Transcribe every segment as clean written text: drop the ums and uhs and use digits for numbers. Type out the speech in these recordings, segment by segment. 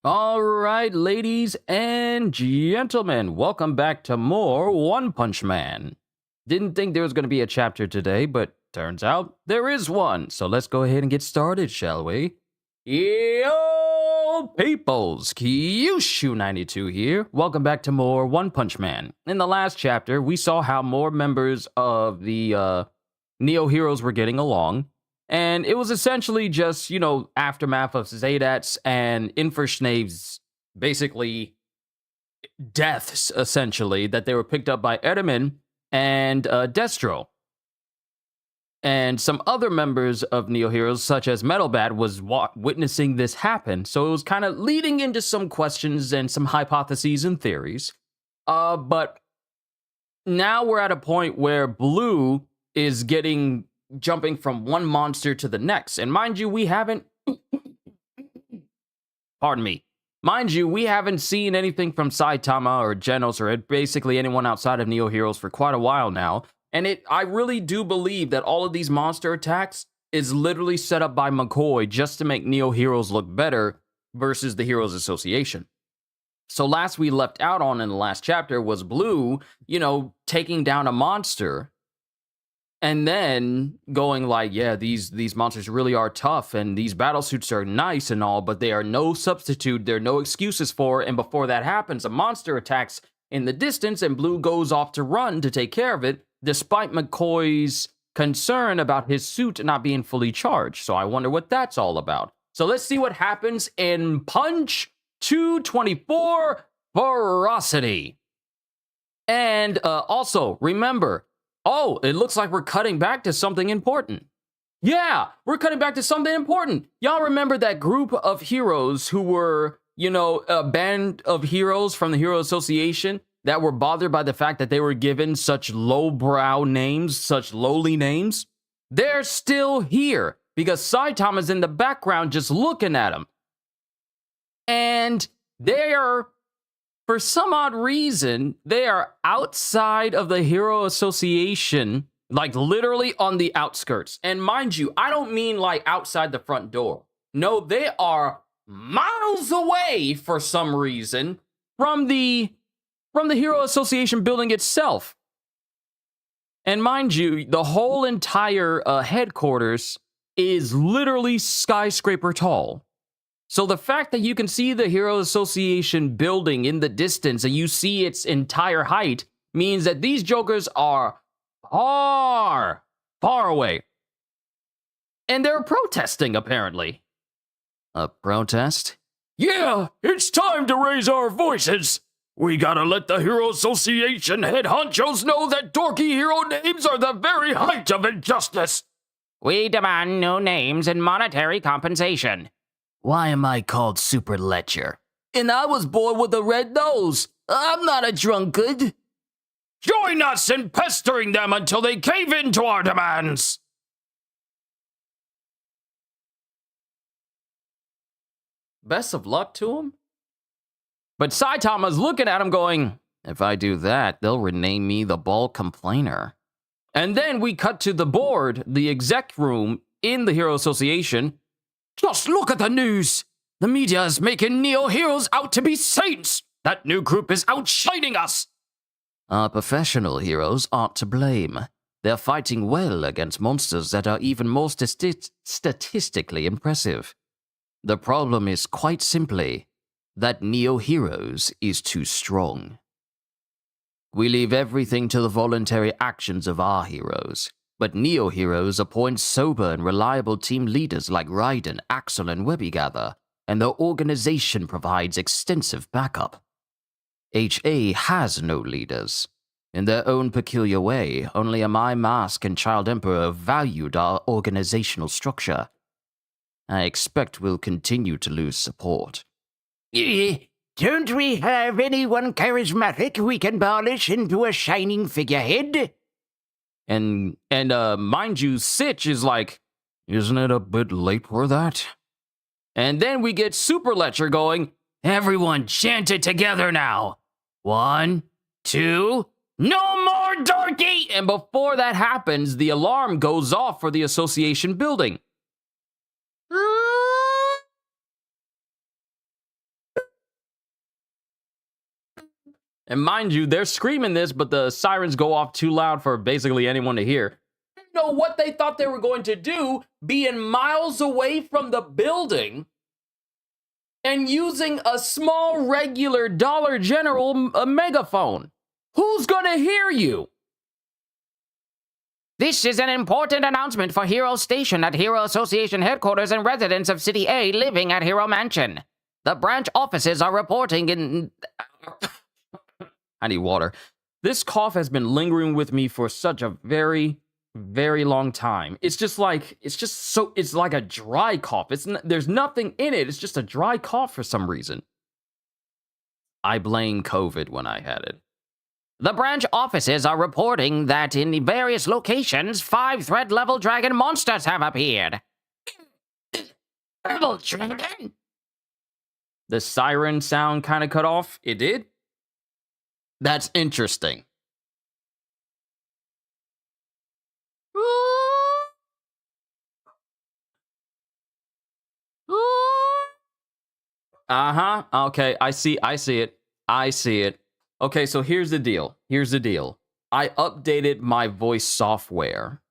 All right, ladies and gentlemen, welcome back to more One Punch Man. Didn't think there was going to be a chapter today, but turns out there is one. So let's go ahead and get started, shall we? Yo, peoples, Kyushu92 here. Welcome back to more One Punch Man. In the last chapter, we saw how more members of the Neo Heroes were getting along. And it was essentially just, aftermath of Zadat's and Inferschnave's basically deaths, essentially, that they were picked up by Edelman and Destro. And some other members of Neo Heroes, such as Metalbat, was witnessing this happen. So it was kind of leading into some questions and some hypotheses and theories. But now we're at a point where Blue is jumping from one monster to the next. And mind you, we haven't seen anything from Saitama or Genos or basically anyone outside of Neo Heroes for quite a while now. And I really do believe that all of these monster attacks is literally set up by McCoy just to make Neo Heroes look better versus the Heroes Association. So last we left out on in the last chapter was Blue, taking down a monster. And then going like, yeah, these monsters really are tough, and these battle suits are nice and all, but they are no substitute, there are no excuses for it. And before that happens, a monster attacks in the distance, and Blue goes off to run to take care of it, despite McCoy's concern about his suit not being fully charged. So I wonder what that's all about. So let's see what happens in Punch 224 Ferocity. And also, remember, oh, it looks like we're cutting back to something important. Yeah, we're cutting back to something important. Y'all remember that group of heroes who were, a band of heroes from the Hero Association that were bothered by the fact that they were given such lowbrow names, such lowly names? They're still here because Saitama's in the background just looking at them. And they're, for some odd reason, they are outside of the Hero Association, like literally on the outskirts. And mind you, I don't mean like outside the front door. No, they are miles away for some reason from the Hero Association building itself. And mind you, the whole entire headquarters is literally skyscraper tall. So the fact that you can see the Hero Association building in the distance and you see its entire height means that these jokers are far, far away. And they're protesting, apparently. A protest? Yeah, it's time to raise our voices. We gotta let the Hero Association head honchos know that dorky hero names are the very height of injustice. We demand new names and monetary compensation. Why am I called Super Ledger? And I was born with a red nose. I'm not a drunkard. Join us in pestering them until they cave in to our demands. Best of luck to him. But Saitama's looking at him going, if I do that, they'll rename me the Ball Complainer. And then we cut to the board, the exec room in the Hero Association. Just look at the news. The media is making Neo Heroes out to be saints. That new group is outshining us. Our professional heroes aren't to blame. They're fighting well against monsters that are even more statistically impressive. The problem is quite simply that Neo Heroes is too strong. We leave everything to the voluntary actions of our heroes. But Neo Heroes appoint sober and reliable team leaders like Raiden, Axel, and Webigather, and their organization provides extensive backup. HA has no leaders. In their own peculiar way, only Amai Mask and Child Emperor valued our organizational structure. I expect we'll continue to lose support. Don't we have anyone charismatic we can polish into a shining figurehead? And mind you, Sitch is like, isn't it a bit late for that? And then we get Super Ledger going, everyone chant it together now. 1, 2, no more dorky! And before that happens, the alarm goes off for the association building. And mind you, they're screaming this, but the sirens go off too loud for basically anyone to hear. I don't know what they thought they were going to do, being miles away from the building and using a small regular Dollar General megaphone. Who's gonna hear you? This is an important announcement for Hero Station at Hero Association headquarters and residents of City A living at Hero Mansion. The branch offices are reporting in... I need water. This cough has been lingering with me for such a very, very long time. It's like a dry cough. There's nothing in it. It's just a dry cough for some reason. I blame COVID when I had it. The branch offices are reporting that in the various locations, 5 threat-level dragon monsters have appeared. Level dragon? The siren sound kind of cut off. It did? That's interesting. Uh-huh. Okay, I see it. Okay, so here's the deal. I updated my voice software.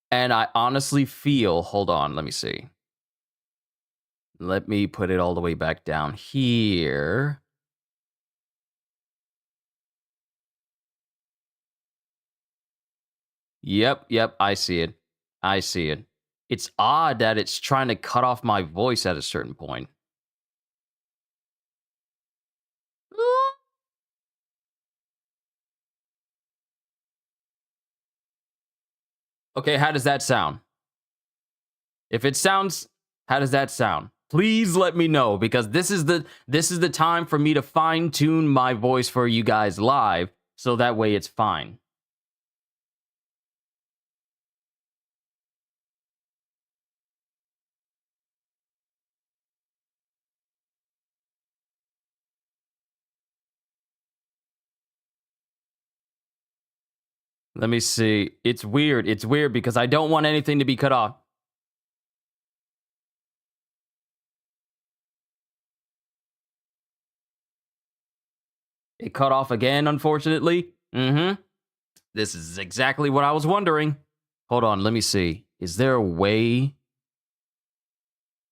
And I honestly feel, hold on, let me see. Let me put it all the way back down here. Yep, I see it. It's odd that it's trying to cut off my voice at a certain point. Okay, how does that sound? If it sounds, how does that sound? Please let me know, because this is the time for me to fine-tune my voice for you guys live, so that way it's fine. Let me see. It's weird because I don't want anything to be cut off. It cut off again, unfortunately. This is exactly what I was wondering. Hold on, let me see. Is there a way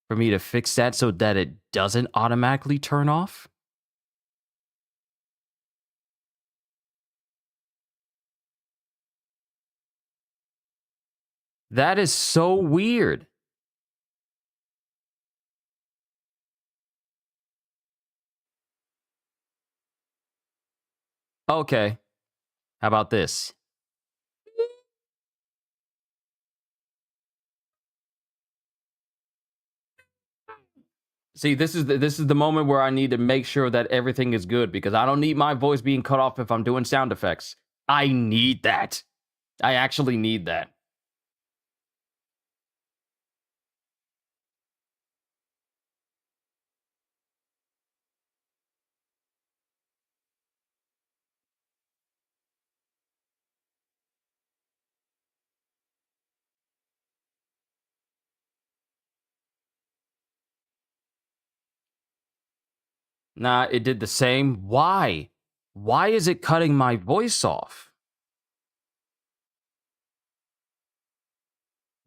for me to fix that so that it doesn't automatically turn off? That is so weird. Okay. How about this? See, this is the moment where I need to make sure that everything is good, because I don't need my voice being cut off if I'm doing sound effects. I need that. I actually need that. Nah, it did the same. Why? Why is it cutting my voice off?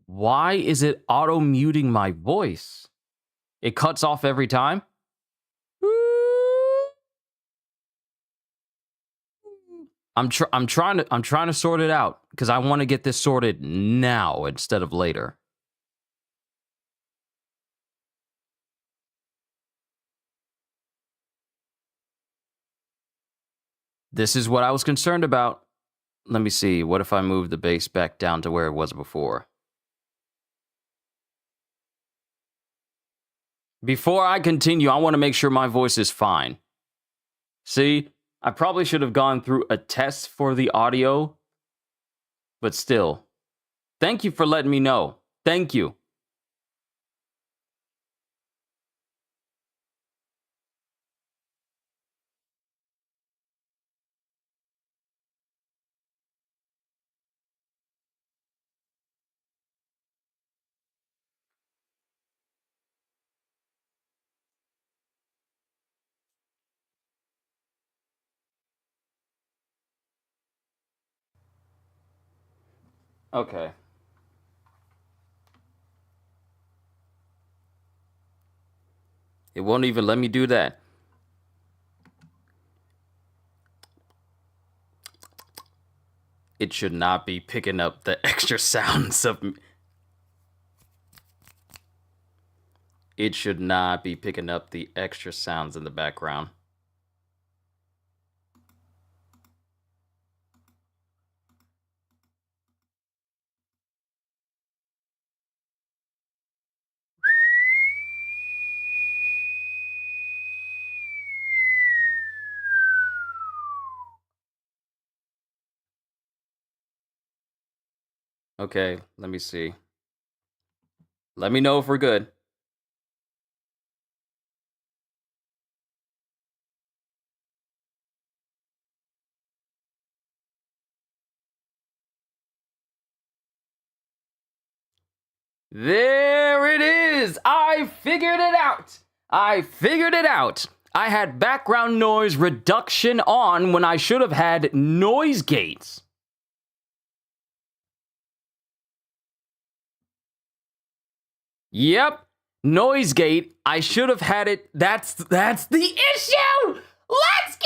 Why is it auto-muting my voice? It cuts off every time? I'm trying to sort it out, because I want to get this sorted now instead of later. This is what I was concerned about. Let me see. What if I move the bass back down to where it was before? Before I continue, I want to make sure my voice is fine. See, I probably should have gone through a test for the audio, but still. Thank you for letting me know. Thank you. Okay. It won't even let me do that. It should not be picking up the extra sounds of me. It should not be picking up the extra sounds in the background. Okay, let me see. Let me know if we're good. There it is! I figured it out! I figured it out! I had background noise reduction on when I should have had noise gates. Yep, noise gate. I should have had it. That's the issue! Let's go!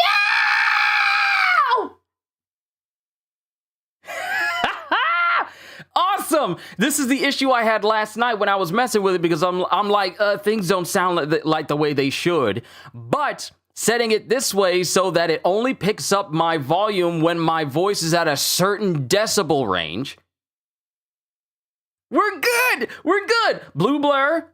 Awesome! This is the issue I had last night when I was messing with it because I'm like, things don't sound like the way they should. But setting it this way so that it only picks up my volume when my voice is at a certain decibel range. We're good! We're good! Blue Blur,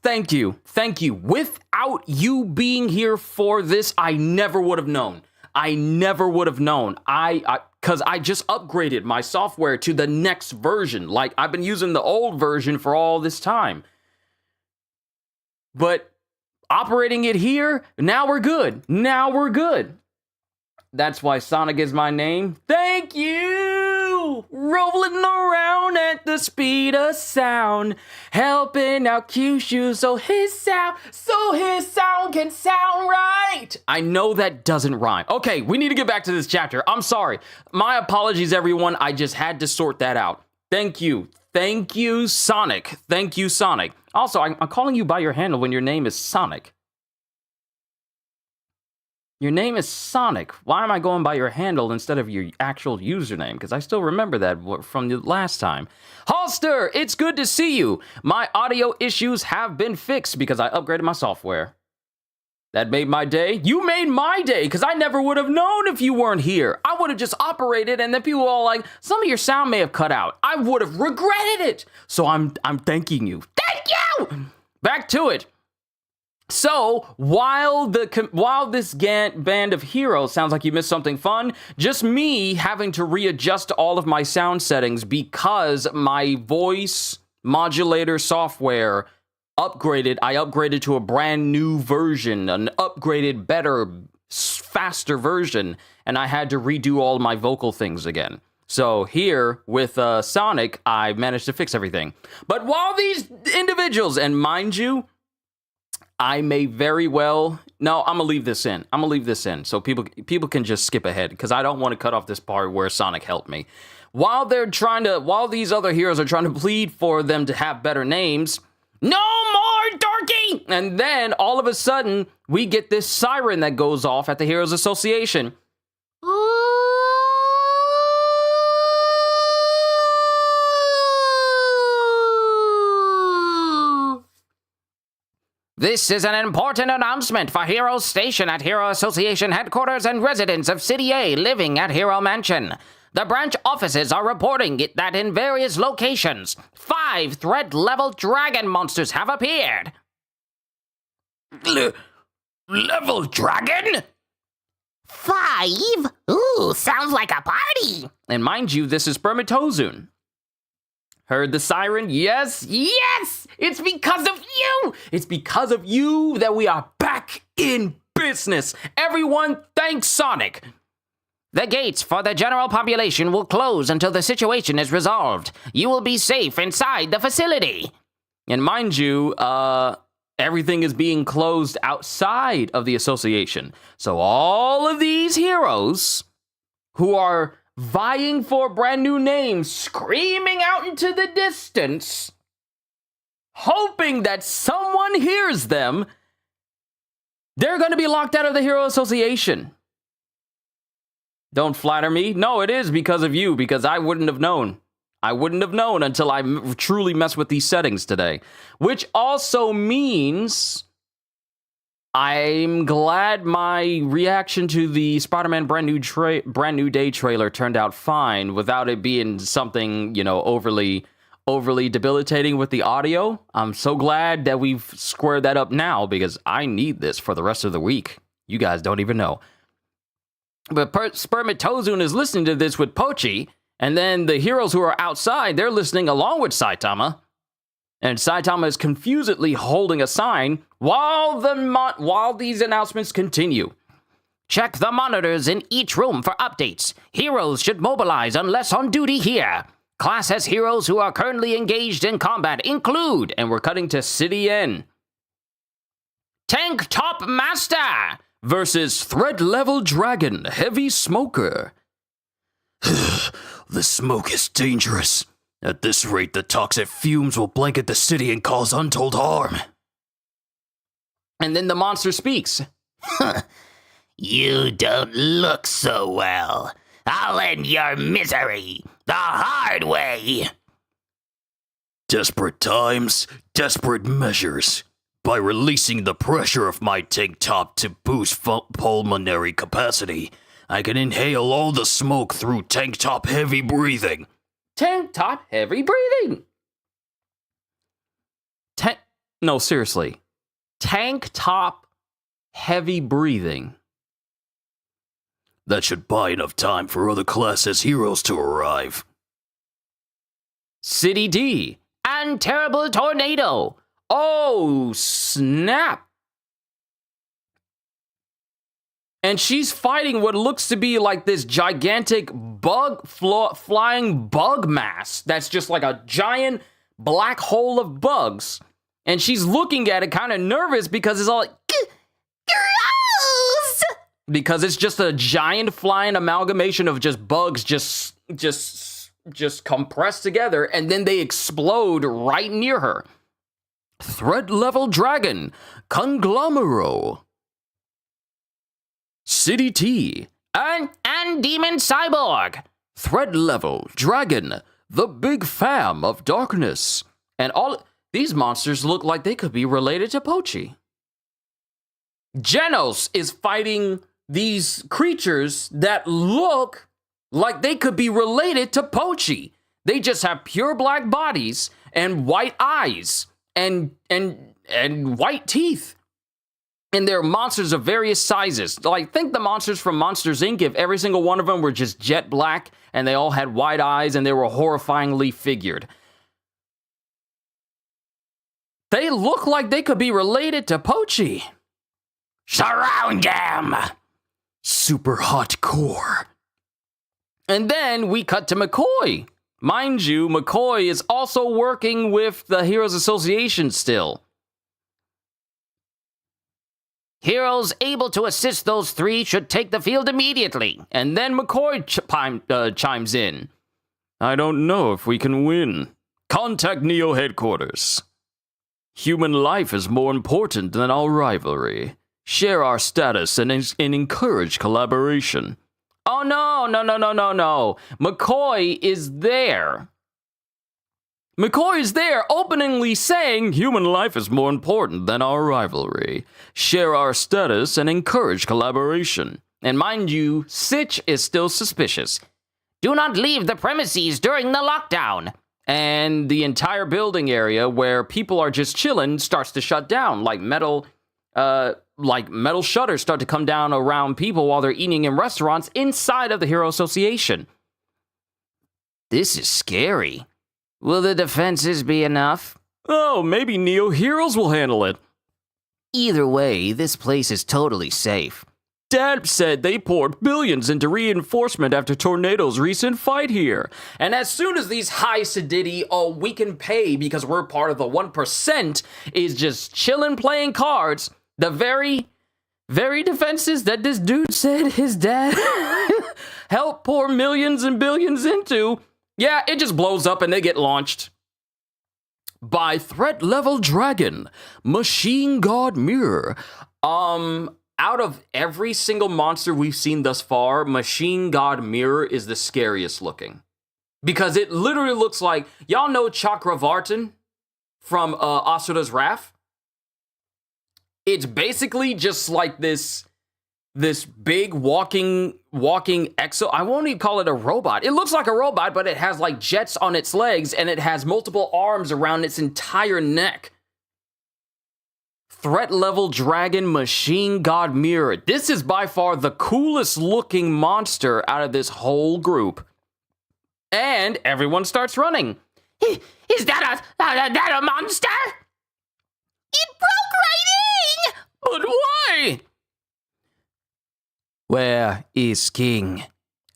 thank you. Thank you. Without you being here for this, I never would have known. I never would have known. Because I just upgraded my software to the next version. Like, I've been using the old version for all this time. But operating it here, now we're good. Now we're good. That's why Sonic is my name. Thank you! Rolling around at the speed of sound, helping out Kyushu so his sound can sound right. I know that doesn't rhyme. Okay, we need to get back to this chapter. I'm sorry. My apologies, everyone. I just had to sort that out. Thank you. Thank you, Sonic. Thank you, Sonic. Also, I'm calling you by your handle when your name is Sonic. Your name is Sonic. Why am I going by your handle instead of your actual username? Because I still remember that from the last time. Holster, it's good to see you. My audio issues have been fixed because I upgraded my software. That made my day. You made my day because I never would have known if you weren't here. I would have just operated and then people were all like, some of your sound may have cut out. I would have regretted it. So I'm thanking you. Thank you! Back to it. So, while this band of heroes sounds like you missed something fun, just me having to readjust all of my sound settings because my voice modulator software upgraded. I upgraded to a brand new version, an upgraded, better, faster version, and I had to redo all my vocal things again. So here, with Sonic, I managed to fix everything. But while these individuals, and mind you, I may very well... No, I'm going to leave this in. I'm going to leave this in so people can just skip ahead because I don't want to cut off this part where Sonic helped me. While these other heroes are trying to plead for them to have better names, no more dorky! And then all of a sudden, we get this siren that goes off at the Heroes Association. This is an important announcement for Heroes Station at Hero Association headquarters and residents of City A living at Hero Mansion. The branch offices are reporting that in various locations, 5 threat-level dragon monsters have appeared. Level dragon? 5? Ooh, sounds like a party. And mind you, this is Spermatozune. Heard the siren? Yes, yes! It's because of you! It's because of you that we are back in business. Everyone, thank Sonic. The gates for the general population will close until the situation is resolved. You will be safe inside the facility. And mind you, everything is being closed outside of the association. So all of these heroes who are vying for a brand new name, screaming out into the distance, hoping that someone hears them, they're going to be locked out of the Hero Association. Don't flatter me. No, it is because of you, because I wouldn't have known. I wouldn't have known until I truly mess with these settings today. Which also means I'm glad my reaction to the Spider-Man Brand New Day trailer turned out fine without it being something, you know, overly debilitating with the audio. I'm so glad that we've squared that up now because I need this for the rest of the week. You guys don't even know. But Spermatozoon is listening to this with Pochi, and then the heroes who are outside, they're listening along with Saitama. And Saitama is confusedly holding a sign while these announcements continue. Check the monitors in each room for updates. Heroes should mobilize unless on duty here. Class S heroes who are currently engaged in combat include, And we're cutting to City N. Tank Top Master Versus Threat Level Dragon Heavy Smoker. The smoke is dangerous. At this rate, the toxic fumes will blanket the city and cause untold harm. And then the monster speaks. You don't look so well. I'll end your misery the hard way. Desperate times, desperate measures. By releasing the pressure of my tank top to boost pulmonary capacity, I can inhale all the smoke through tank top heavy breathing. Tank top heavy breathing. No, seriously. Tank top heavy breathing. That should buy enough time for other classes heroes to arrive. City D. and Terrible Tornado. Oh, snap. And she's fighting what looks to be like this gigantic flying bug mass that's just like a giant black hole of bugs. And she's looking at it kind of nervous because it's all like, Gross! because it's just a giant flying amalgamation of just bugs just compressed together, and then they explode right near her. Threat level dragon, Conglomero. City T. And Demon Cyborg. Threat level dragon, the big fam of darkness. And all these monsters look like they could be related to Pochi. Genos is fighting these creatures that look like they could be related to Pochi. They just have pure black bodies and white eyes and white teeth. And they're monsters of various sizes. Like, think the monsters from Monsters, Inc. if every single one of them were just jet black and they all had white eyes and they were horrifyingly figured. They look like they could be related to Pochi. Surround them! Super hot core. And then we cut to McCoy. Mind you, McCoy is also working with the Heroes Association still. Heroes able to assist those three should take the field immediately. And then McCoy chimes in. I don't know if we can win. Contact Neo headquarters. Human life is more important than our rivalry. Share our status and encourage collaboration. Oh, no. McCoy is there. McCoy is there openly saying human life is more important than our rivalry. Share our status and encourage collaboration. And mind you, Sitch is still suspicious. Do not leave the premises during the lockdown. And the entire building area where people are just chilling starts to shut down, like metal shutters start to come down around people while they're eating in restaurants inside of the Hero Association. This is scary. Will the defenses be enough? Oh, maybe Neo Heroes will handle it. Either way, this place is totally safe. Dad said they poured billions into reinforcement after Tornado's recent fight here. And as soon as these high sedity, we can pay because we're part of the 1%, is just chilling playing cards, the very defenses that this dude said his dad help pour millions and billions into, yeah, it just blows up and they get launched. By Threat Level Dragon, Machine God Mirror. Out of every single monster we've seen thus far, Machine God Mirror is the scariest looking. Because it literally looks like, y'all know Chakravartin from Asura's Wrath? It's basically just like this big walking exo. I won't even call it a robot. It looks like a robot, but it has like jets on its legs and it has multiple arms around its entire neck. Threat Level Dragon Machine God Mirror. This is by far the coolest looking monster out of this whole group. And everyone starts running. Is that a monster? It broke right in! But why? Where is King?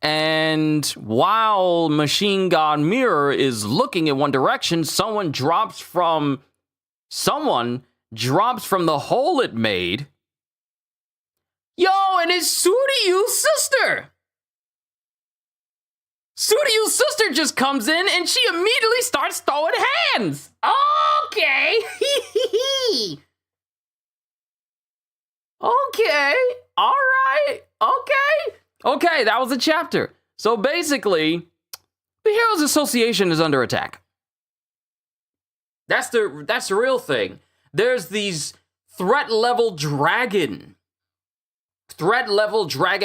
And while Machine God Mirror is looking in one direction, someone drops from the hole it made. Yo, and it's Suryu's sister! Suryu's sister just comes in and she immediately starts throwing hands! Okay. Okay, alright, okay, that was a chapter. So basically, the Heroes Association is under attack. That's the real thing. There's these threat level dragon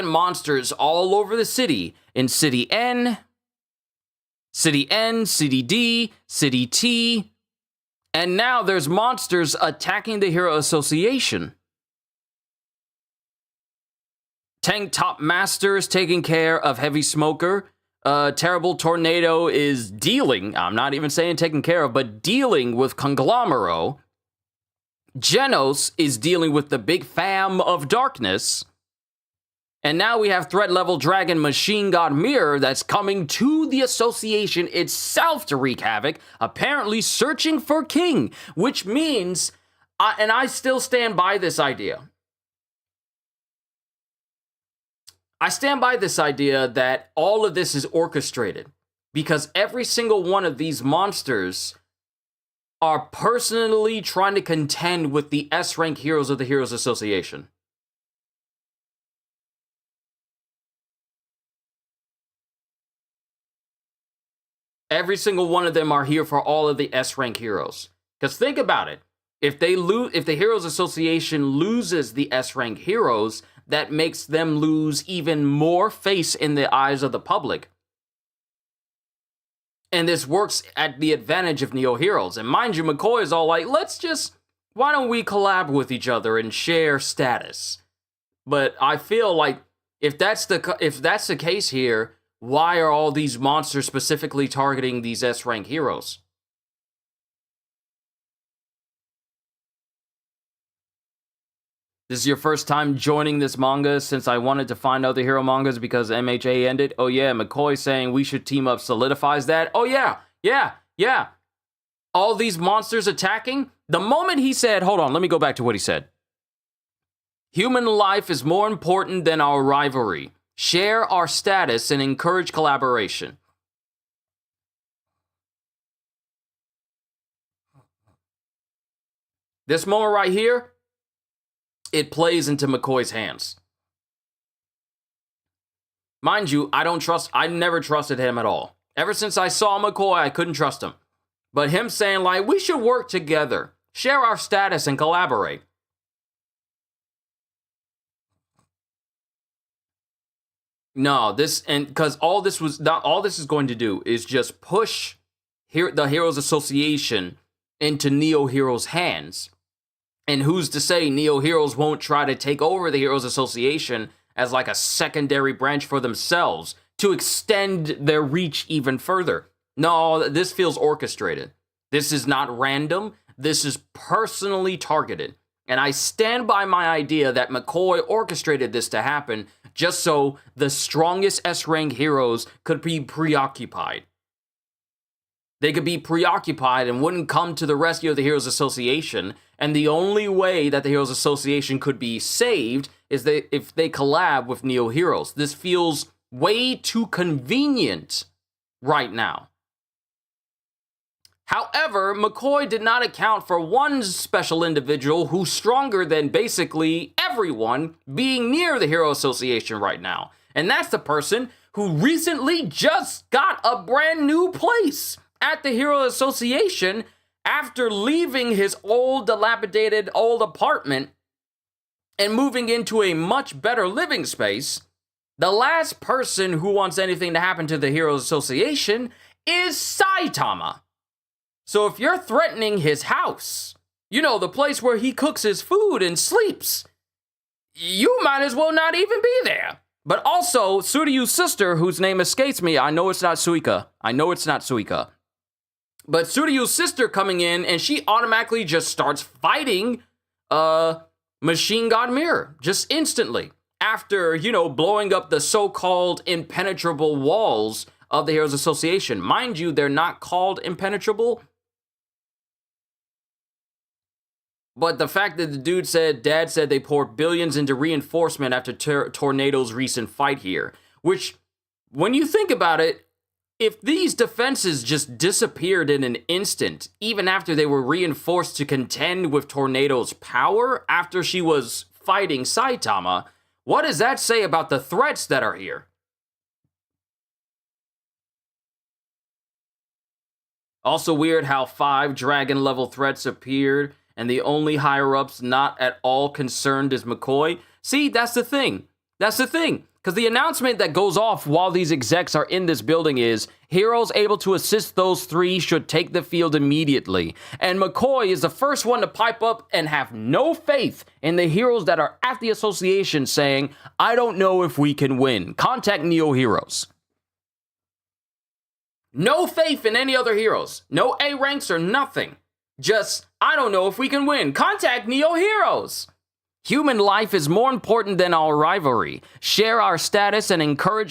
monsters all over the city. In City N, City D, City T, and now there's monsters attacking the Hero Association. Tank Top Master is taking care of Heavy Smoker. Terrible Tornado is dealing, I'm not even saying taking care of, but dealing with Conglomero. Genos is dealing with the big fam of darkness. And now we have Threat Level Dragon Machine God Mirror that's coming to the association itself to wreak havoc, apparently searching for King, which means, and I still stand by this idea. I stand by this idea that all of this is orchestrated because every single one of these monsters are personally trying to contend with the S-rank heroes of the Heroes Association. Every single one of them are here for all of the S-rank heroes. Because think about it. If the Heroes Association loses the S-rank heroes, that makes them lose even more face in the eyes of the public. And this works at the advantage of Neo Heroes. And mind you, McCoy is all like, why don't we collab with each other and share status? But I feel like if that's the case here, why are all these monsters specifically targeting these S-rank heroes? This is your first time joining this manga since I wanted to find other hero mangas because MHA ended? Oh yeah, McCoy saying we should team up solidifies that? Oh yeah. All these monsters attacking? The moment he said, hold on, let me go back to what he said. Human life is more important than our rivalry. Share our status and encourage collaboration. This moment right here, it plays into McCoy's hands. Mind you, I never trusted him at all. Ever since I saw McCoy, I couldn't trust him. But him saying like, we should work together, share our status and collaborate. No, because all this is going to do is just push the Heroes Association into Neo Heroes' hands. And who's to say Neo Heroes won't try to take over the Heroes Association as like a secondary branch for themselves to extend their reach even further? No, this feels orchestrated. This is not random. This is personally targeted. And I stand by my idea that McCoy orchestrated this to happen just so the strongest S-rank heroes could be preoccupied. They could be preoccupied and wouldn't come to the rescue of the Heroes Association. And the only way that the Heroes Association could be saved is if they collab with Neo Heroes. This feels way too convenient right now. However, McCoy did not account for one special individual who's stronger than basically everyone being near the Hero Association right now. And that's the person who recently just got a brand new place at the Hero Association after leaving his old, dilapidated, old apartment and moving into a much better living space. The last person who wants anything to happen to the Heroes Association is Saitama. So if you're threatening his house, you know, the place where he cooks his food and sleeps, you might as well not even be there. But also, Suryu's sister, whose name escapes me, I know it's not Suika. But Suryu's sister coming in, and she automatically just starts fighting Machine God Mirror, just instantly. After, you know, blowing up the so-called impenetrable walls of the Heroes Association. Mind you, they're not called impenetrable. But the fact that the dad said they poured billions into reinforcement after Tornado's recent fight here. Which, when you think about it, if these defenses just disappeared in an instant, even after they were reinforced to contend with Tornado's power after she was fighting Saitama, what does that say about the threats that are here? Also weird how 5 dragon level threats appeared and the only higher-ups not at all concerned is McCoy. See, that's the thing. Because the announcement that goes off while these execs are in this building is, heroes able to assist those 3 should take the field immediately. And McCoy is the first one to pipe up and have no faith in the heroes that are at the association, saying, I don't know if we can win. Contact Neo Heroes. No faith in any other heroes. No A ranks or nothing. Just, I don't know if we can win. Contact Neo Heroes. Human life is more important than our rivalry. Share our status and encourage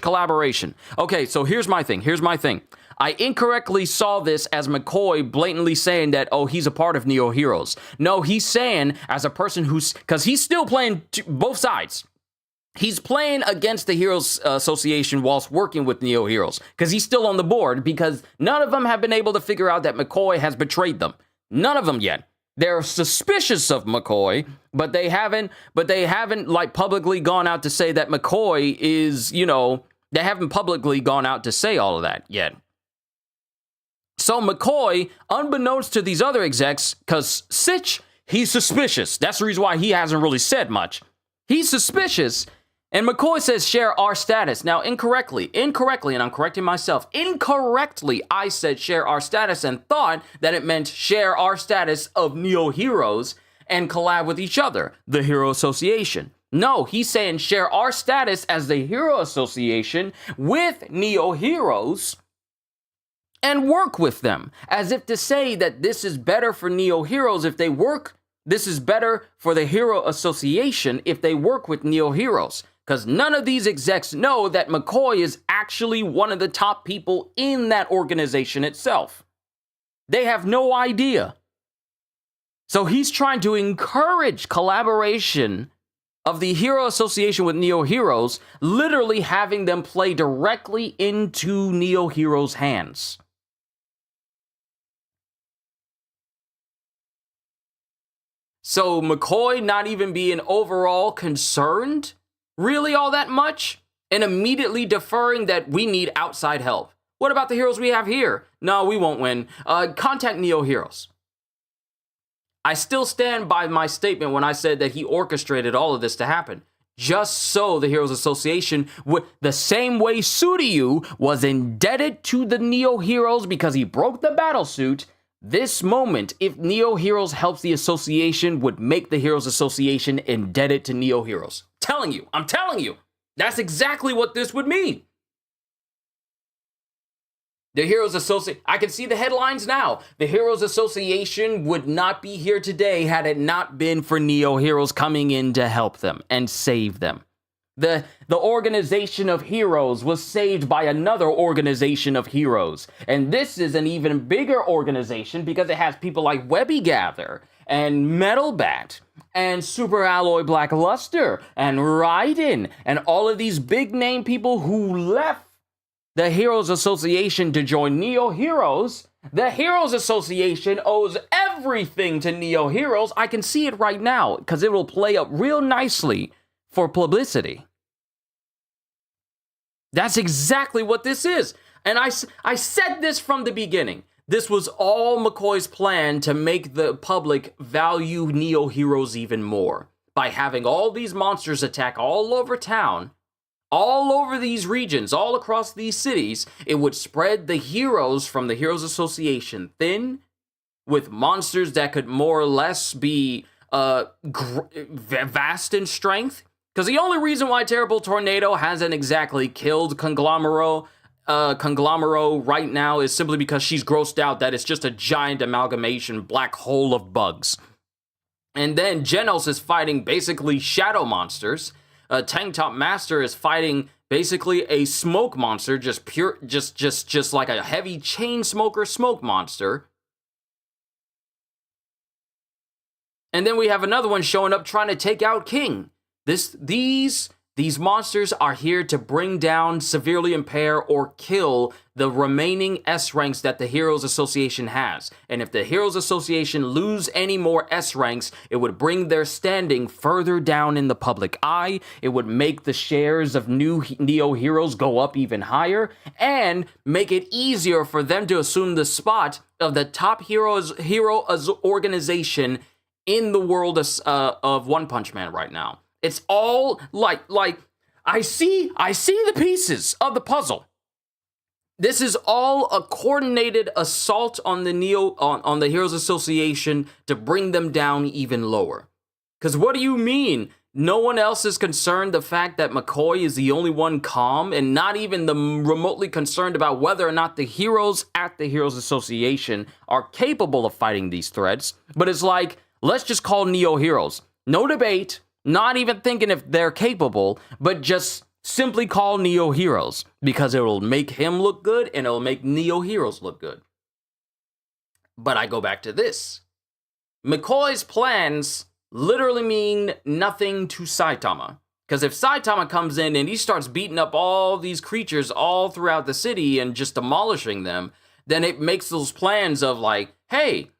collaboration. Okay, so here's my thing. I incorrectly saw this as McCoy blatantly saying that, oh, he's a part of Neo Heroes. No, he's saying as a person because he's still playing both sides. He's playing against the Heroes Association whilst working with Neo Heroes because he's still on the board because none of them have been able to figure out that McCoy has betrayed them. None of them yet. They're suspicious of McCoy, but they haven't like publicly gone out to say that McCoy is, you know, they haven't publicly gone out to say all of that yet. So McCoy, unbeknownst to these other execs, because Sitch, he's suspicious. That's the reason why he hasn't really said much. He's suspicious. And McCoy says, share our status. Now, incorrectly, and I'm correcting myself, incorrectly, I said share our status and thought that it meant share our status of Neo Heroes and collab with each other, the Hero Association. No, he's saying share our status as the Hero Association with Neo Heroes and work with them, as if to say that this is better for Neo Heroes if they work. This is better for the Hero Association if they work with Neo Heroes. Because none of these execs know that McCoy is actually one of the top people in that organization itself. They have no idea. So he's trying to encourage collaboration of the Hero Association with Neo Heroes, literally having them play directly into Neo Heroes' hands. So McCoy not even being overall concerned really all that much, and immediately deferring that we need outside help. What about the heroes we have here? No, we won't win. Contact Neo Heroes. I still stand by my statement when I said that he orchestrated all of this to happen. Just so the Heroes Association would, the same way Suryu was indebted to the Neo Heroes because he broke the battlesuit, this moment, if Neo Heroes helps the association, would make the Heroes Association indebted to Neo Heroes. I'm telling you, that's exactly what this would mean. The Heroes Association, I can see the headlines now. The Heroes Association would not be here today had it not been for Neo Heroes coming in to help them and save them. The organization of heroes was saved by another organization of heroes. And this is an even bigger organization because it has people like Webby Gather and Metal Bat, and Super Alloy Black Luster, and Raiden, and all of these big name people who left the Heroes Association to join Neo Heroes. The Heroes Association owes everything to Neo Heroes. I can see it right now because it will play up real nicely for publicity. That's exactly what this is. And I said this from the beginning. This was all McCoy's plan to make the public value Neo Heroes even more by having all these monsters attack all over town, all over these regions, all across these cities. It would spread the heroes from the Heroes Association thin, with monsters that could more or less be vast in strength. Because the only reason why Terrible Tornado hasn't exactly killed Conglomerate right now is simply because she's grossed out that it's just a giant amalgamation black hole of bugs. And then Genos is fighting basically shadow monsters. Tank Top Master is fighting basically a smoke monster, just like a heavy chain smoker smoke monster. And then we have another one showing up trying to take out King. These monsters are here to bring down, severely impair, or kill the remaining S ranks that the Heroes Association has. And if the Heroes Association lose any more S ranks, it would bring their standing further down in the public eye. It would make the shares of new Neo Heroes go up even higher, and make it easier for them to assume the spot of the top hero organization in the world of One Punch Man right now. It's all like I see the pieces of the puzzle. This is all a coordinated assault on the on the Heroes Association to bring them down even lower. Because what do you mean? No one else is concerned the fact that McCoy is the only one calm, and not even remotely concerned about whether or not the heroes at the Heroes Association are capable of fighting these threats. But it's like, let's just call Neo Heroes. No debate. Not even thinking if they're capable, but just simply call Neo Heroes, because it will make him look good and it'll make Neo Heroes look good. But I go back to this. McCoy's plans literally mean nothing to Saitama. Because if Saitama comes in and he starts beating up all these creatures all throughout the city and just demolishing them, then it makes those plans of like, hey,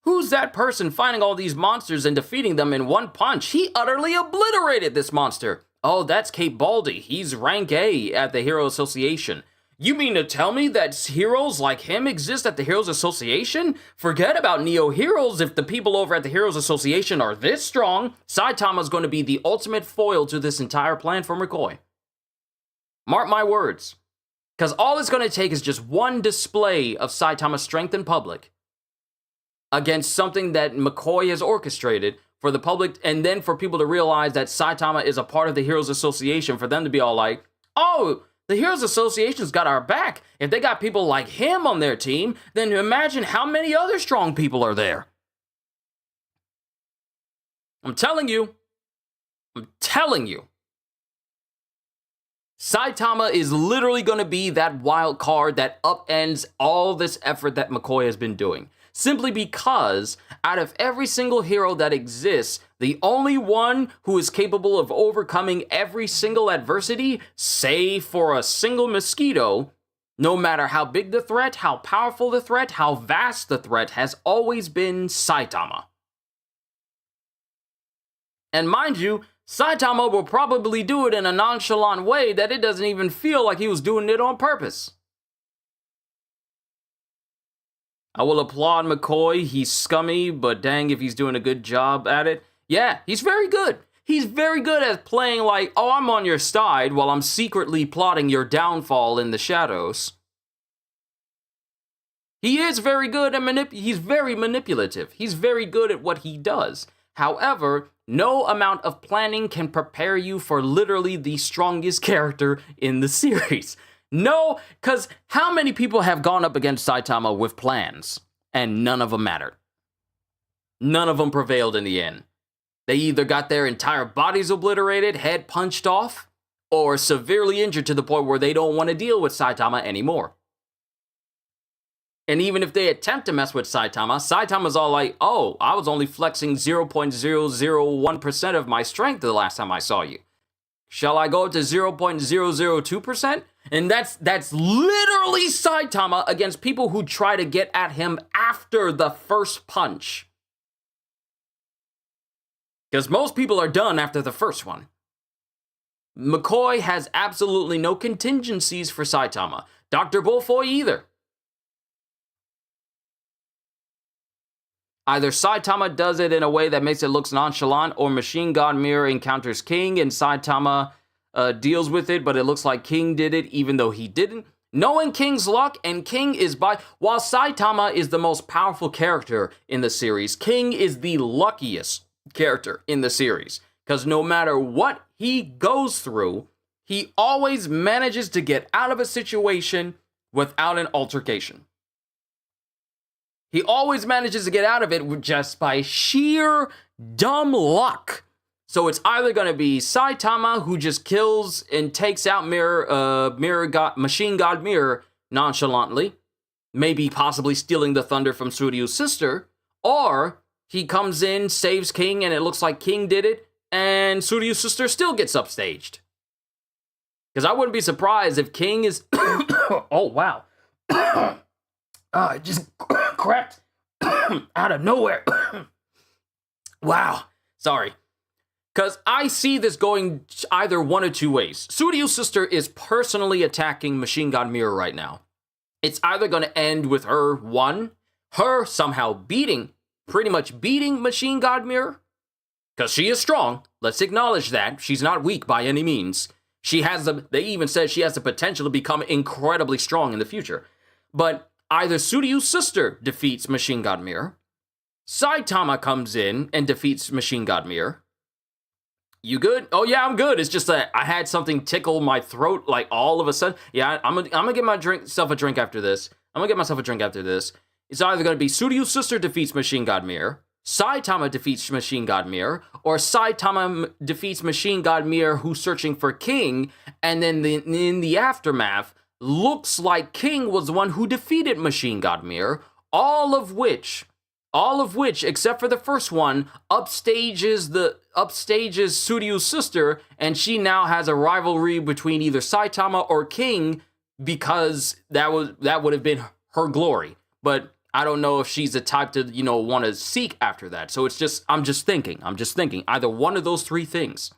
who's that person finding all these monsters and defeating them in one punch? He utterly obliterated this monster. Oh, that's Cape Baldy. He's rank A at the Hero Association. You mean to tell me that heroes like him exist at the Heroes Association? Forget about Neo Heroes. If the people over at the Heroes Association are this strong, Saitama's going to be the ultimate foil to this entire plan for McCoy. Mark my words. Because all it's going to take is just one display of Saitama's strength in public against something that McCoy has orchestrated for the public, and then for people to realize that Saitama is a part of the Heroes Association, for them to be all like, oh, the Heroes Association's got our back. If they got people like him on their team, then imagine how many other strong people are there. I'm telling you. Saitama is literally going to be that wild card that upends all this effort that McCoy has been doing. Simply because out of every single hero that exists, the only one who is capable of overcoming every single adversity, save for a single mosquito, no matter how big the threat, how powerful the threat, how vast the threat, has always been Saitama. And mind you, Saitama will probably do it in a nonchalant way that it doesn't even feel like he was doing it on purpose. I will applaud McCoy. He's scummy, but dang if he's doing a good job at it. Yeah, he's very good. He's very good at playing like, oh, I'm on your side while I'm secretly plotting your downfall in the shadows. He is very good at he's very manipulative. He's very good at what he does. However, no amount of planning can prepare you for literally the strongest character in the series. No, because how many people have gone up against Saitama with plans, and none of them mattered? None of them prevailed in the end. They either got their entire bodies obliterated, head punched off, or severely injured to the point where they don't want to deal with Saitama anymore. And even if they attempt to mess with Saitama's all like, oh, I was only flexing 0.001% of my strength the last time I saw you. Shall I go up to 0.002%? And that's literally Saitama against people who try to get at him after the first punch. Because most people are done after the first one. McCoy has absolutely no contingencies for Saitama. Dr. Bullfoy either. Either Saitama does it in a way that makes it look nonchalant, or Machine God Mirror encounters King and Saitama deals with it, but it looks like King did it even though he didn't. Knowing King's luck, and King is while Saitama is the most powerful character in the series, King is the luckiest character in the series. Because no matter what he goes through, he always manages to get out of a situation without an altercation. He always manages to get out of it just by sheer dumb luck. So it's either going to be Saitama, who just kills and takes out Machine God Mirror nonchalantly, maybe possibly stealing the thunder from Suryu's sister, or he comes in, saves King, and it looks like King did it, and Suryu's sister still gets upstaged. Because I wouldn't be surprised if King is... oh, wow. It just cracked out of nowhere. Wow. Sorry. Because I see this going either one of two ways. Suryu's sister is personally attacking Machine God Mirror right now. It's either going to end with her somehow pretty much beating Machine God Mirror. Because she is strong. Let's acknowledge that. She's not weak by any means. They even said she has the potential to become incredibly strong in the future. But either Suryu's sister defeats Machine God Mirror, Saitama comes in and defeats Machine God Mirror. You good? Oh yeah, I'm good. It's just that I had something tickle my throat like all of a sudden. Yeah, I'm gonna get myself a drink after this. It's either gonna be Suryu's sister defeats Machine God Mirror, Saitama defeats Machine God Mirror, or Saitama defeats Machine God Mirror who's searching for King, and then in the aftermath, looks like King was the one who defeated Machine God Mirror, all of which, except for the first one, upstages Suryu's sister, and she now has a rivalry between either Saitama or King, because that would have been her glory. But I don't know if she's the type to, want to seek after that. So I'm just thinking, either one of those three things.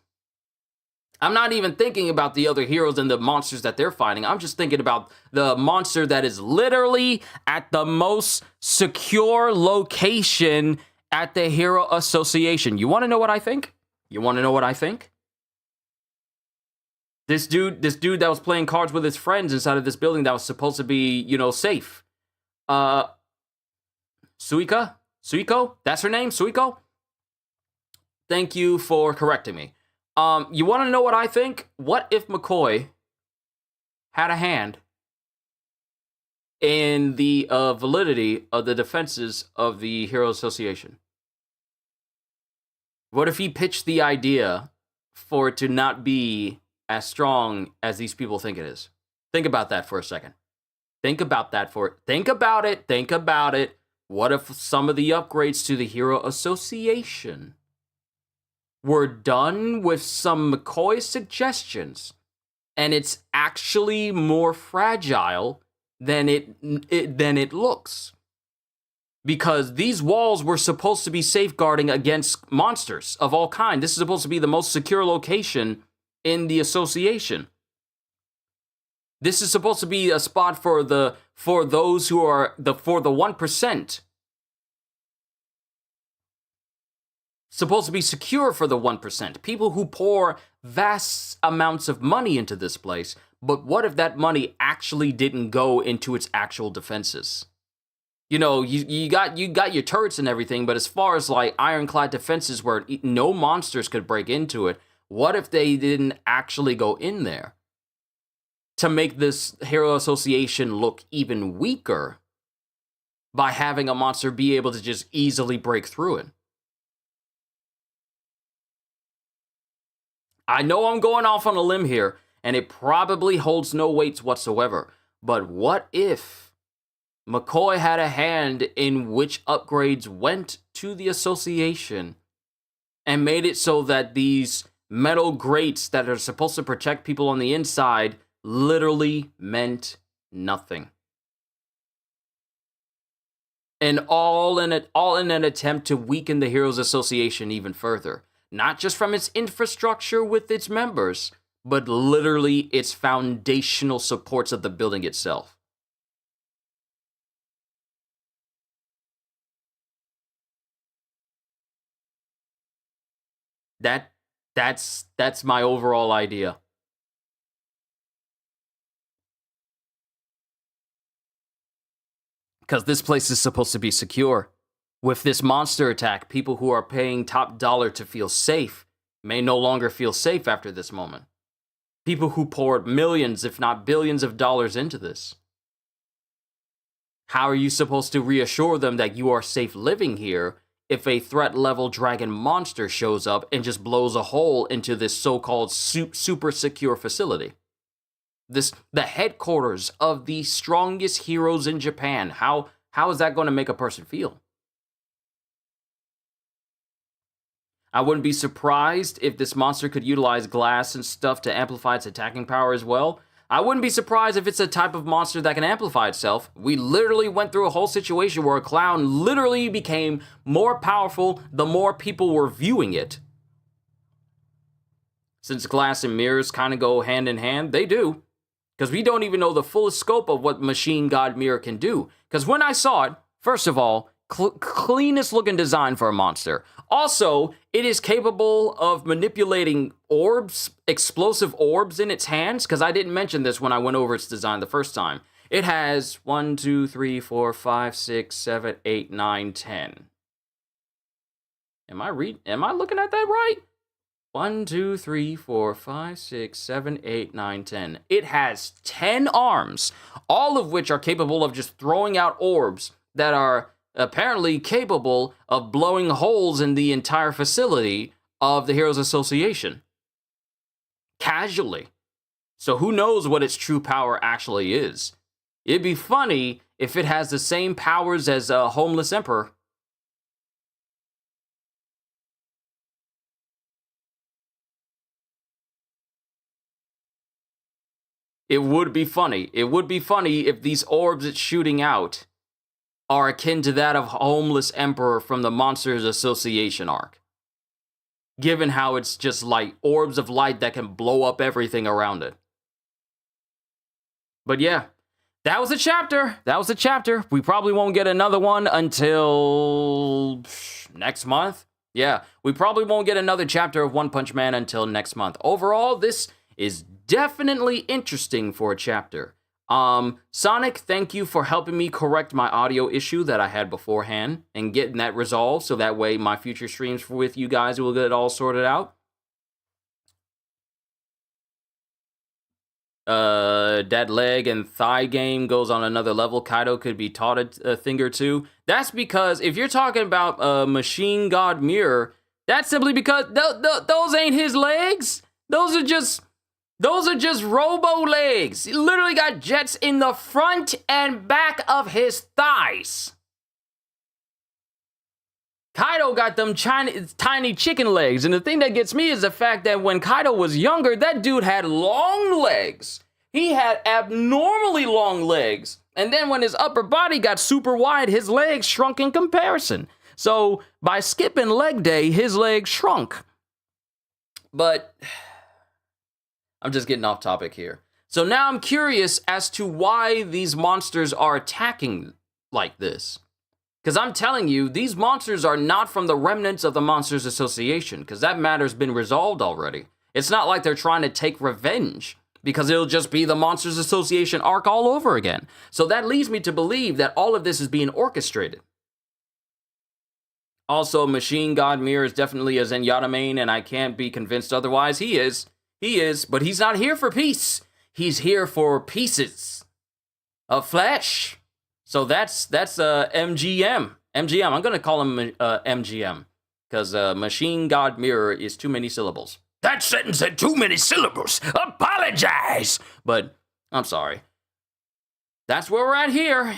I'm not even thinking about the other heroes and the monsters that they're fighting. I'm just thinking about the monster that is literally at the most secure location at the Hero Association. You want to know what I think? This dude that was playing cards with his friends inside of this building that was supposed to be, safe. Suiko? That's her name? Suiko? Thank you for correcting me. You want to know what I think? What if McCoy had a hand in the validity of the defenses of the Hero Association? What if he pitched the idea for it to not be as strong as these people think it is? Think about that for a second. Think about it. What if some of the upgrades to the Hero Association were done with some McCoy suggestions, and it's actually more fragile than it looks? Because these walls were supposed to be safeguarding against monsters of all kinds. This is supposed to be the most secure location in the association. This is supposed to be a spot for those who are for the 1%. Supposed to be secure for the 1%. People who pour vast amounts of money into this place. But what if that money actually didn't go into its actual defenses? You got your turrets and everything, but as far as like ironclad defenses where no monsters could break into it, what if they didn't actually go in there to make this Hero Association look even weaker by having a monster be able to just easily break through it? I know I'm going off on a limb here, and it probably holds no weight whatsoever, but what if McCoy had a hand in which upgrades went to the association and made it so that these metal grates that are supposed to protect people on the inside literally meant nothing. And all in an attempt to weaken the Heroes Association even further. Not just from its infrastructure with its members, but literally its foundational supports of the building itself. That's my overall idea. Because this place is supposed to be secure. With this monster attack, people who are paying top dollar to feel safe may no longer feel safe after this moment. People who poured millions, if not billions of dollars into this. How are you supposed to reassure them that you are safe living here if a threat level dragon monster shows up and just blows a hole into this so-called super secure facility? The headquarters of the strongest heroes in Japan. How is that going to make a person feel? I wouldn't be surprised if this monster could utilize glass and stuff to amplify its attacking power as well. I wouldn't be surprised if it's a type of monster that can amplify itself. We literally went through a whole situation where a clown literally became more powerful the more people were viewing it. Since glass and mirrors kind of go hand in hand, they do. Because we don't even know the fullest scope of what Machine God Mirror can do. Because when I saw it, first of all, cleanest looking design for a monster. Also, it is capable of manipulating orbs, explosive orbs in its hands, because I didn't mention this when I went over its design the first time. It has 1, 2, 3, 4, 5, 6, 7, 8, 9, 10. Am I looking at that right? 1, 2, 3, 4, 5, 6, 7, 8, 9, 10. It has 10 arms, all of which are capable of just throwing out orbs that are apparently capable of blowing holes in the entire facility of the Heroes Association. Casually. So who knows what its true power actually is. It'd be funny if it has the same powers as a Homeless Emperor. It would be funny. It would be funny if these orbs it's shooting out are akin to that of Homeless Emperor from the Monsters Association arc. Given how it's just like orbs of light that can blow up everything around it. But yeah, that was a chapter. That was a chapter. We probably won't get another one until next month. Yeah, we probably won't get another chapter of One Punch Man until next month. Overall, this is definitely interesting for a chapter. Sonic, thank you for helping me correct my audio issue that I had beforehand and getting that resolved so that way my future streams with you guys will get it all sorted out. That leg and thigh game goes on another level. Kaido could be taught a thing or two. That's because if you're talking about Machine God Mirror, that's simply because those ain't his legs. Those are just robo legs. He literally got jets in the front and back of his thighs. Kaido got them tiny chicken legs. And the thing that gets me is the fact that when Kaido was younger, that dude had long legs. He had abnormally long legs. And then when his upper body got super wide, his legs shrunk in comparison. So by skipping leg day, his legs shrunk. But I'm just getting off topic here. So now I'm curious as to why these monsters are attacking like this. Because I'm telling you, these monsters are not from the remnants of the Monsters Association, because that matter's been resolved already. It's not like they're trying to take revenge, because it'll just be the Monsters Association arc all over again. So that leads me to believe that all of this is being orchestrated. Also, Machine God Mirror is definitely a Zenyatta main, and I can't be convinced otherwise. He is, but he's not here for peace. He's here for pieces of flesh. So that's MGM. MGM, I'm going to call him MGM, because Machine God Mirror is too many syllables. That sentence had too many syllables. Apologize. But I'm sorry. That's where we're at here.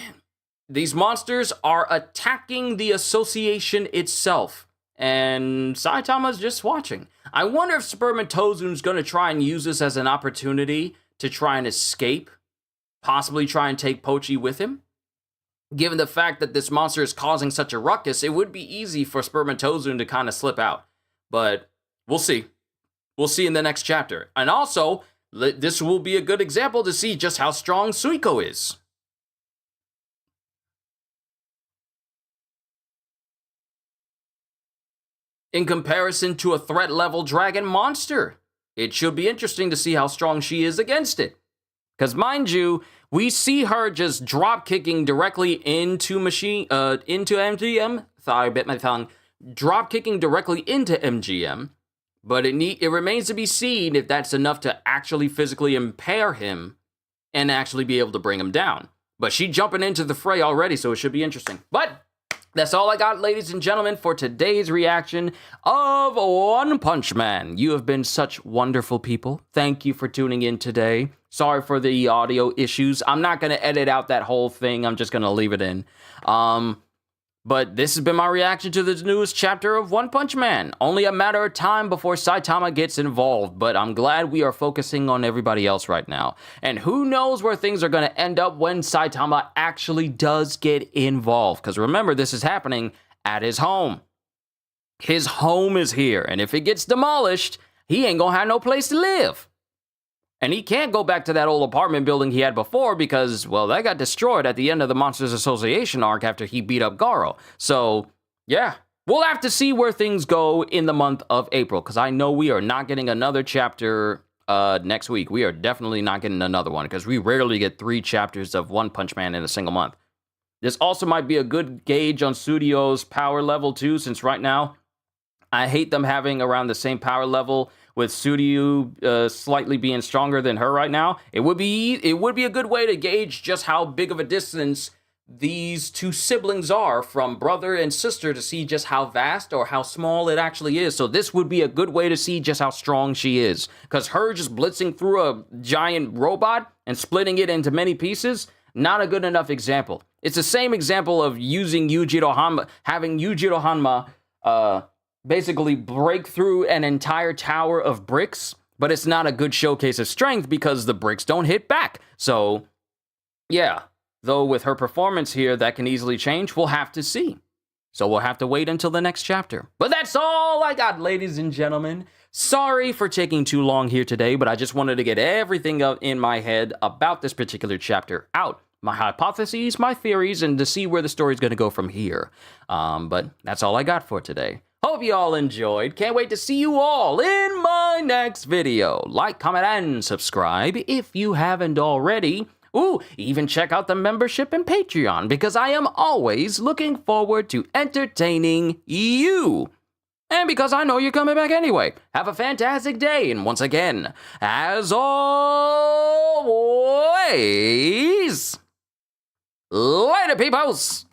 these monsters are attacking the association itself. And Saitama's just watching. I wonder if Spermatozoon's going to try and use this as an opportunity to try and escape. Possibly try and take Pochi with him. Given the fact that this monster is causing such a ruckus, it would be easy for Spermatozoon to kind of slip out. But we'll see. We'll see in the next chapter. And also, this will be a good example to see just how strong Suiko is. In comparison to a threat level dragon monster. It should be interesting to see how strong she is against it. Because mind you, we see her just drop kicking directly into MGM. Sorry, I bit my tongue. Drop kicking directly into MGM. But it remains to be seen if that's enough to actually physically impair him and actually be able to bring him down. But she's jumping into the fray already, so it should be interesting. But that's all I got, ladies and gentlemen, for today's reaction of One Punch Man. You have been such wonderful people. Thank you for tuning in today. Sorry for the audio issues. I'm not going to edit out that whole thing. I'm just going to leave it in. But this has been my reaction to the newest chapter of One Punch Man. Only a matter of time before Saitama gets involved, but I'm glad we are focusing on everybody else right now. And who knows where things are going to end up when Saitama actually does get involved. Because remember, this is happening at his home. His home is here, and if it gets demolished, he ain't going to have no place to live. And he can't go back to that old apartment building he had before because, well, that got destroyed at the end of the Monsters Association arc after he beat up Garo. So, yeah, we'll have to see where things go in the month of April because I know we are not getting another chapter next week. We are definitely not getting another one because we rarely get 3 chapters of One Punch Man in a single month. This also might be a good gauge on Studio's power level too, since right now I hate them having around the same power level with Studio slightly being stronger than her right now. It would be a good way to gauge just how big of a distance these two siblings are from brother and sister to see just how vast or how small it actually is. So this would be a good way to see just how strong she is. Because her just blitzing through a giant robot and splitting it into many pieces, not a good enough example. It's the same example of using Yujiro Hanma, having Yujiro Hanma, basically break through an entire tower of bricks, but it's not a good showcase of strength because the bricks don't hit back. So, yeah, though with her performance here, that can easily change. We'll have to see. So we'll have to wait until the next chapter. But that's all I got, ladies and gentlemen. Sorry for taking too long here today, but I just wanted to get everything up in my head about this particular chapter out. My hypotheses, my theories, and to see where the story's going to go from here. But that's all I got for today. Hope you all enjoyed. Can't wait to see you all in my next video. Like, comment, and subscribe if you haven't already. Ooh, even check out the membership and Patreon because I am always looking forward to entertaining you. And because I know you're coming back anyway. Have a fantastic day, and once again, as always, later, peoples!